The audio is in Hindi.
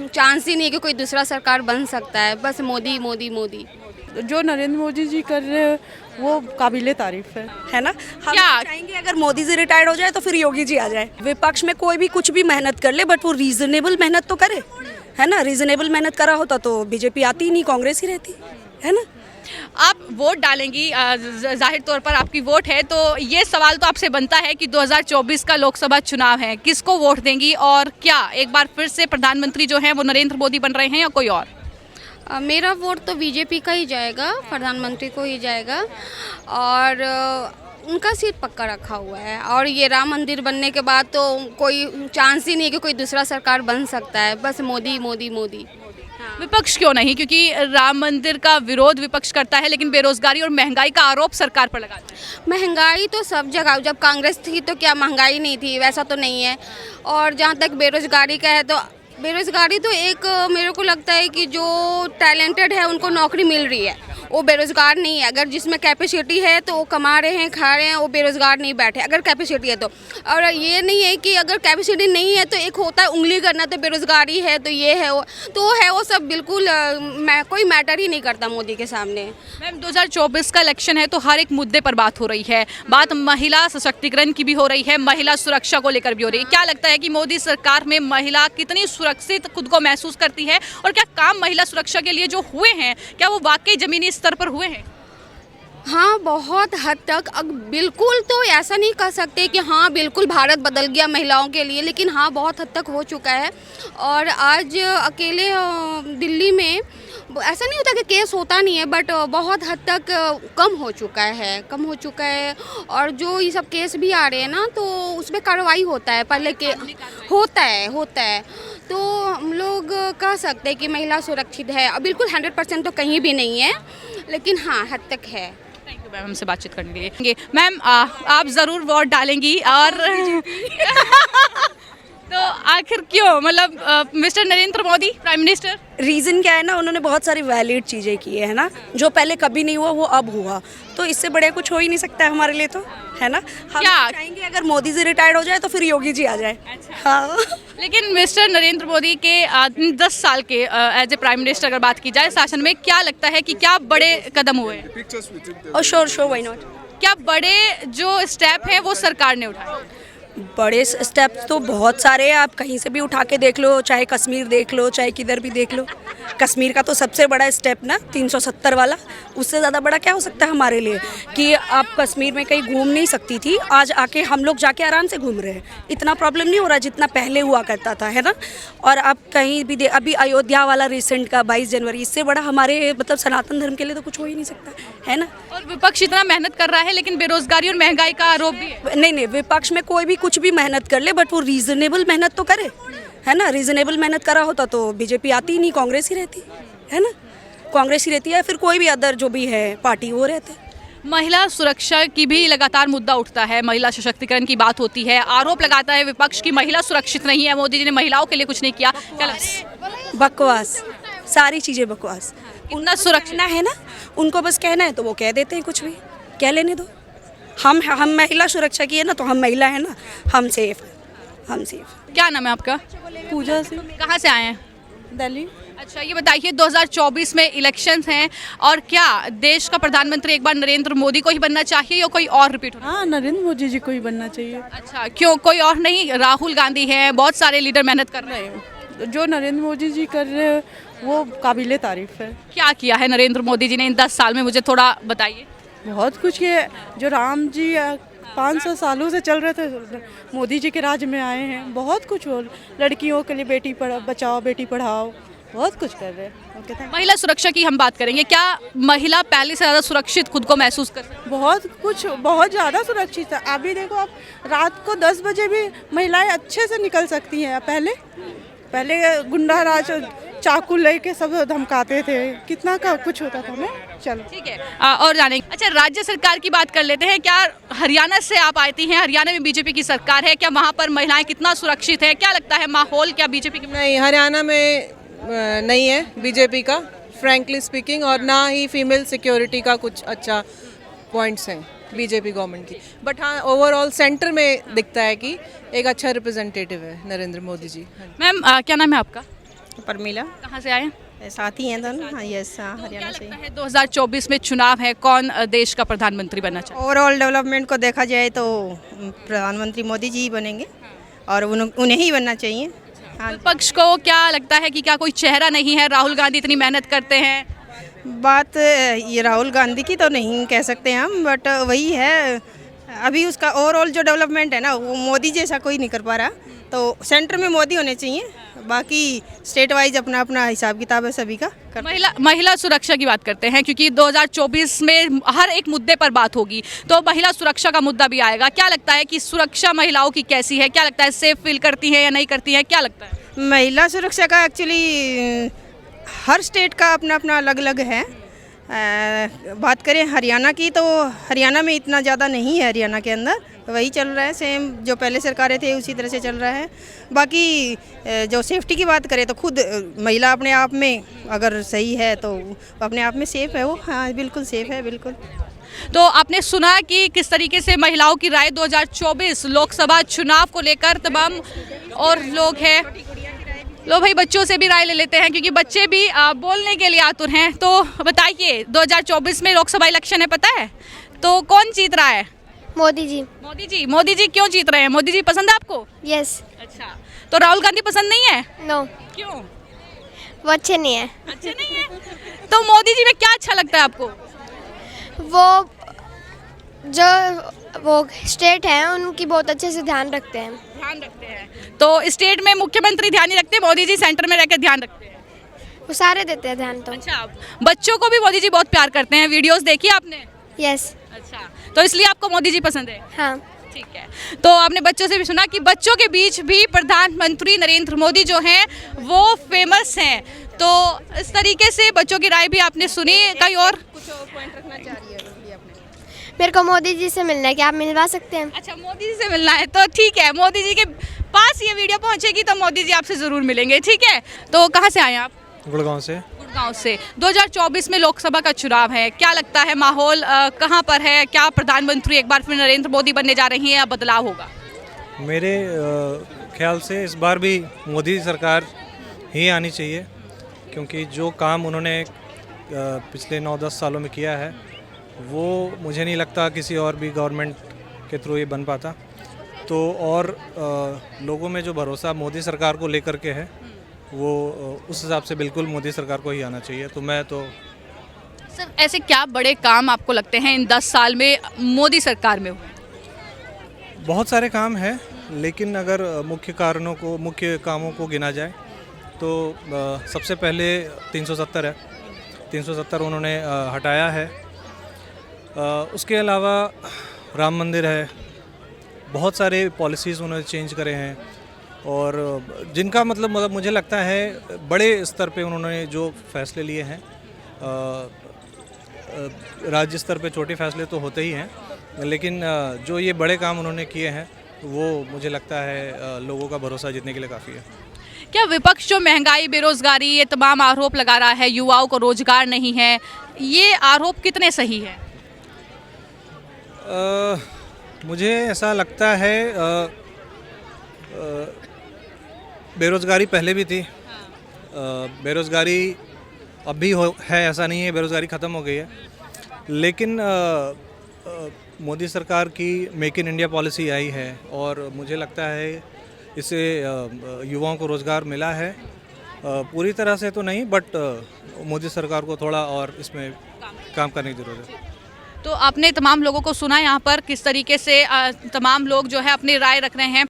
चांस ही नहीं है कि कोई दूसरा सरकार बन सकता है, बस मोदी मोदी मोदी। जो नरेंद्र मोदी जी कर रहे हैं वो काबिले तारीफ है ना। हम क्या? चाहेंगे अगर मोदी जी रिटायर्ड हो जाए तो फिर योगी जी आ जाए। विपक्ष में कोई भी कुछ भी मेहनत कर ले बट वो रीजनेबल मेहनत तो करे, है ना। रीजनेबल मेहनत करा होता तो बीजेपी आती ही नहीं, कांग्रेस ही रहती, है ना। आप वोट डालेंगी, जाहिर तौर पर आपकी वोट है, तो ये सवाल तो आपसे बनता है कि 2024 का लोकसभा चुनाव है, किसको वोट देंगी और क्या एक बार फिर से प्रधानमंत्री जो हैं वो नरेंद्र मोदी बन रहे हैं या कोई और? मेरा वोट तो बीजेपी का ही जाएगा, प्रधानमंत्री को ही जाएगा और उनका सीट पक्का रखा हुआ है। और ये राम मंदिर बनने के बाद तो कोई चांस ही नहीं है कि कोई दूसरा सरकार बन सकता है, बस मोदी मोदी मोदी। विपक्ष क्यों नहीं? क्योंकि राम मंदिर का विरोध विपक्ष करता है लेकिन बेरोजगारी और महंगाई का आरोप सरकार पर लगाता है। महंगाई तो सब जगह, जब कांग्रेस थी तो क्या महंगाई नहीं थी? वैसा तो नहीं है। और जहाँ तक बेरोजगारी का है तो बेरोजगारी तो एक मेरे को लगता है कि जो टैलेंटेड है उनको नौकरी मिल रही है, वो बेरोजगार नहीं है। अगर जिसमें कैपेसिटी है तो वो कमा रहे हैं, खा रहे हैं, वो बेरोजगार नहीं बैठे अगर कैपेसिटी है तो। और ये नहीं है कि अगर कैपेसिटी नहीं है तो एक होता है उंगली करना तो बेरोजगारी है, तो ये है वो तो वो है, वो सब बिल्कुल कोई मैटर ही नहीं करता मोदी के सामने। मैम 2024 का इलेक्शन है तो हर एक मुद्दे पर बात हो रही है, बात महिला सशक्तिकरण की भी हो रही है, महिला सुरक्षा को लेकर भी हो रही है। क्या लगता है कि मोदी सरकार में महिला कितनी सुरक्षित खुद को महसूस करती है और क्या काम महिला सुरक्षा के लिए जो हुए हैं क्या वो वाकई जमीनी स्तर पर हुए हैं? हाँ, बहुत हद तक। बिल्कुल तो ऐसा नहीं कह सकते कि हाँ बिल्कुल भारत बदल गया महिलाओं के लिए, लेकिन हाँ बहुत हद तक हो चुका है। और आज अकेले दिल्ली में ऐसा नहीं होता कि केस होता नहीं है, बट बहुत हद तक कम हो चुका है। और जो ये सब केस भी आ रहे हैं ना तो उसमें कार्रवाई होता है, पहले के होता है। तो हम लोग कह सकते हैं कि महिला सुरक्षित है। अब बिल्कुल 100% तो कहीं भी नहीं है, लेकिन हाँ हद तक है। थैंक यू मैम हमसे बातचीत करने के लिए। मैम आप ज़रूर वोट डालेंगी और तो आखिर क्यों, मतलब mister Narendra Modi prime minister? Reason क्या है ना, उन्होंने बहुत सारी वैलिड चीज़ें की है ना, जो पहले कभी नहीं हुआ वो अब हुआ, तो इससे बड़े कुछ हो ही नहीं सकता है हमारे लिए तो, है ना। हम क्या? चाहेंगे अगर मोदी जी रिटायर्ड हो जाए तो फिर योगी जी आ जाए। हाँ लेकिन मिस्टर नरेंद्र मोदी के 10 साल के एज ए प्राइम मिनिस्टर अगर बात की जाए शासन में, क्या लगता है कि क्या बड़े कदम हुए हैं? और श्योर व्हाई नॉट। क्या बड़े जो स्टेप हैं वो सरकार ने उठाए? बड़े स्टेप्स तो बहुत सारे हैं, आप कहीं से भी उठा के देख लो, चाहे कश्मीर देख लो, चाहे किधर भी देख लो। कश्मीर का तो सबसे बड़ा स्टेप ना 370 वाला, उससे ज़्यादा बड़ा क्या हो सकता है हमारे लिए कि आप कश्मीर में कहीं घूम नहीं सकती थी, आज आके हम लोग जाके आराम से घूम रहे हैं। इतना प्रॉब्लम नहीं हो रहा जितना पहले हुआ करता था, है ना। और आप कहीं भी अभी अयोध्या वाला रिसेंट का 22 जनवरी, इससे बड़ा हमारे मतलब सनातन धर्म के लिए तो कुछ हो ही नहीं सकता, है ना। और विपक्ष इतना मेहनत कर रहा है लेकिन बेरोजगारी और महंगाई का आरोप भी है। नहीं, विपक्ष में कोई भी कुछ भी मेहनत कर ले बट वो रीजनेबल मेहनत तो करे, है ना। रीजनेबल मेहनत करा होता तो बीजेपी आती ही नहीं, कांग्रेस ही रहती, है ना। कांग्रेस ही रहती है, फिर कोई भी अदर जो भी है पार्टी वो रहते। महिला सुरक्षा की भी लगातार मुद्दा उठता है, महिला सशक्तिकरण की बात होती है, आरोप लगाता है विपक्ष की महिला सुरक्षित नहीं है, मोदी जी ने महिलाओं के लिए कुछ नहीं किया। क्या लगता है? बकवास, सारी चीज़ें बकवास। इतना सुरक्षा है ना, उनको बस कहना है तो वो कह देते हैं, कुछ भी कह लेने दो। हम महिला सुरक्षा की है ना, तो हम महिला है ना, हम सेफ। क्या नाम है आपका? पूजा से। कहाँ से आए हैं? दिल्ली। अच्छा ये बताइए 2024 में इलेक्शंस हैं और क्या देश का प्रधानमंत्री एक बार नरेंद्र मोदी को ही बनना चाहिए या कोई और रिपीट होना? हाँ, नरेंद्र मोदी जी को ही बनना चाहिए। अच्छा क्यों, कोई और नहीं? राहुल गांधी हैं, बहुत सारे लीडर मेहनत कर रहे हैं। जो नरेंद्र मोदी जी कर रहे हैं वो काबिले तारीफ है। क्या किया है नरेंद्र मोदी जी ने इन 10 साल में, मुझे थोड़ा बताइए। बहुत कुछ किए। जो राम जी 500 सालों से चल रहे थे, मोदी जी के राज में आए हैं, बहुत कुछ हो। लड़कियों के लिए बेटी बचाओ बेटी पढ़ाओ, बहुत कुछ कर रहे हैं। महिला सुरक्षा की हम बात करेंगे, क्या महिला पहले से ज़्यादा सुरक्षित खुद को महसूस कर सकती है? बहुत कुछ, बहुत ज़्यादा सुरक्षित है। अभी देखो, आप रात को 10 बजे भी महिलाएं अच्छे से निकल सकती हैं। पहले गुंडा राज चाकू लेके सब धमकाते थे, कितना का कुछ होता था ना। चलो ठीक है और जानेंगे। अच्छा राज्य सरकार की बात कर लेते हैं। क्या हरियाणा से आप आती हैं, हरियाणा में बीजेपी की सरकार है, क्या वहाँ पर महिलाएं कितना सुरक्षित है? क्या लगता है माहौल क्या बीजेपी की? नहीं, हरियाणा में नहीं है बीजेपी का, फ्रैंकली स्पीकिंग, और ना ही फीमेल सिक्योरिटी का कुछ अच्छा पॉइंट्स हैं बीजेपी गवर्नमेंट की। बट हाँ, ओवरऑल सेंटर में दिखता है कि एक अच्छा रिप्रेजेंटेटिव है नरेंद्र मोदी जी। मैम क्या नाम है आपका? परमिला। कहाँ से आए हैं? साथ ही हैं दोनों। हाँ यस, हाँ क्या हरियाणा से। लगता है 2024 में चुनाव है, कौन देश का प्रधानमंत्री बनना चाहिए? ओवरऑल डेवलपमेंट को देखा जाए तो प्रधानमंत्री मोदी जी ही बनेंगे और उन्हें ही बनना चाहिए। हाँ, विपक्ष को क्या लगता है कि क्या कोई चेहरा नहीं है? राहुल गांधी इतनी मेहनत करते हैं। बात ये राहुल गांधी की तो नहीं कह सकते हम, बट वही है, अभी उसका ओवरऑल जो डेवलपमेंट है ना वो मोदी जैसा कोई नहीं कर पा रहा। तो सेंटर में मोदी होने चाहिए, बाकी स्टेट वाइज अपना अपना हिसाब किताब है सभी का। महिला सुरक्षा की बात करते हैं, क्योंकि 2024 में हर एक मुद्दे पर बात होगी, तो महिला सुरक्षा का मुद्दा भी आएगा। क्या लगता है कि सुरक्षा महिलाओं की कैसी है? क्या लगता है, सेफ फील करती हैं या नहीं करती हैं? क्या लगता है? महिला सुरक्षा का एक्चुअली हर स्टेट का अपना अपना अलग अलग है। बात करें हरियाणा की तो हरियाणा में इतना ज़्यादा नहीं है, हरियाणा के अंदर वही चल रहा है, सेम जो पहले सरकारें थे उसी तरह से चल रहा है। बाकी जो सेफ्टी की बात करें तो खुद महिला अपने आप में अगर सही है तो अपने आप में सेफ है वो। हाँ बिल्कुल सेफ है, बिल्कुल। तो आपने सुना कि किस तरीके से महिलाओं की राय 2024 लोकसभा चुनाव को लेकर तमाम और लोग हैं। लो भाई, बच्चों से भी राय ले लेते हैं, क्योंकि बच्चे भी बोलने के लिए आतुर हैं। तो बताइए, 2024 में लोकसभा इलेक्शन है, पता है? तो कौन जीत रहा है? मोदी जी। मोदी जी क्यों जीत रहे हैं? मोदी जी पसंद है आपको? यस। अच्छा, तो राहुल गांधी पसंद नहीं है? नो, क्यों? वो अच्छे नहीं है। अच्छे नहीं है? तो मोदी जी में क्या अच्छा लगता है आपको? वो जो वो स्टेट हैं उनकी बहुत अच्छे से ध्यान रखते हैं। ध्यान रखते हैं। तो स्टेट में मुख्यमंत्री ध्यान नहीं रखते, मोदी जी सेंटर में रहकर ध्यान रखते हैं। वो सारे देते हैं ध्यान तो। अच्छा, बच्चों को भी मोदी जी बहुत प्यार करते हैं, वीडियोस देखी आपने? यस। अच्छा, तो इसलिए आपको मोदी जी पसंद है? हाँ। ठीक है। तो आपने बच्चों से भी सुना कि बच्चों के बीच भी प्रधानमंत्री नरेंद्र मोदी जो हैं वो फेमस हैं। तो इस तरीके से बच्चों की राय भी आपने सुनी। कहीं और कुछ पॉइंट रखना चाह रही है अपने? मेरे को मोदी जी से मिलना है, क्या आप मिलवा सकते हैं? अच्छा, मोदी जी से मिलना है, तो ठीक है, मोदी जी के पास ये वीडियो पहुंचेगी तो मोदी जी आपसे ज़रूर मिलेंगे। ठीक है। तो कहाँ से आए आप? गुड़गांव से। गुड़गांव से। 2024 में लोकसभा का चुनाव है, क्या लगता है माहौल कहाँ पर है? क्या प्रधानमंत्री एक बार फिर नरेंद्र मोदी बनने जा रही हैं या बदलाव होगा? मेरे ख्याल से इस बार भी मोदी सरकार ही आनी चाहिए, क्योंकि जो काम उन्होंने पिछले 9-10 सालों में किया है वो मुझे नहीं लगता किसी और भी गवर्नमेंट के थ्रू ये बन पाता। तो और लोगों में जो भरोसा मोदी सरकार को लेकर के है वो उस हिसाब से बिल्कुल मोदी सरकार को ही आना चाहिए। तो मैं तो सर, ऐसे क्या बड़े काम आपको लगते हैं इन 10 साल में मोदी सरकार में हुए? बहुत सारे काम हैं, लेकिन अगर मुख्य कामों को गिना जाए तो सबसे पहले 370 है, 370 उन्होंने हटाया है। उसके अलावा राम मंदिर है, बहुत सारे पॉलिसीज़ उन्होंने चेंज करे हैं, और जिनका मतलब मुझे लगता है बड़े स्तर पे उन्होंने जो फैसले लिए हैं, राज्य स्तर पे छोटे फैसले तो होते ही हैं, लेकिन जो ये बड़े काम उन्होंने किए हैं वो मुझे लगता है लोगों का भरोसा जीतने के लिए काफ़ी है। क्या विपक्ष जो महंगाई, बेरोजगारी, ये तमाम आरोप लगा रहा है, युवाओं को रोजगार नहीं है, ये आरोप कितने सही है? मुझे ऐसा लगता है बेरोज़गारी पहले भी थी, बेरोज़गारी अब भी है, ऐसा नहीं है बेरोज़गारी ख़त्म हो गई है, लेकिन मोदी सरकार की मेक इन इंडिया पॉलिसी आई है और मुझे लगता है इससे युवाओं को रोज़गार मिला है। पूरी तरह से तो नहीं, बट मोदी सरकार को थोड़ा और इसमें काम करने की ज़रूरत है। तो आपने तमाम लोगों को सुना यहाँ पर किस तरीके से तमाम लोग जो है अपनी राय रख रहे हैं।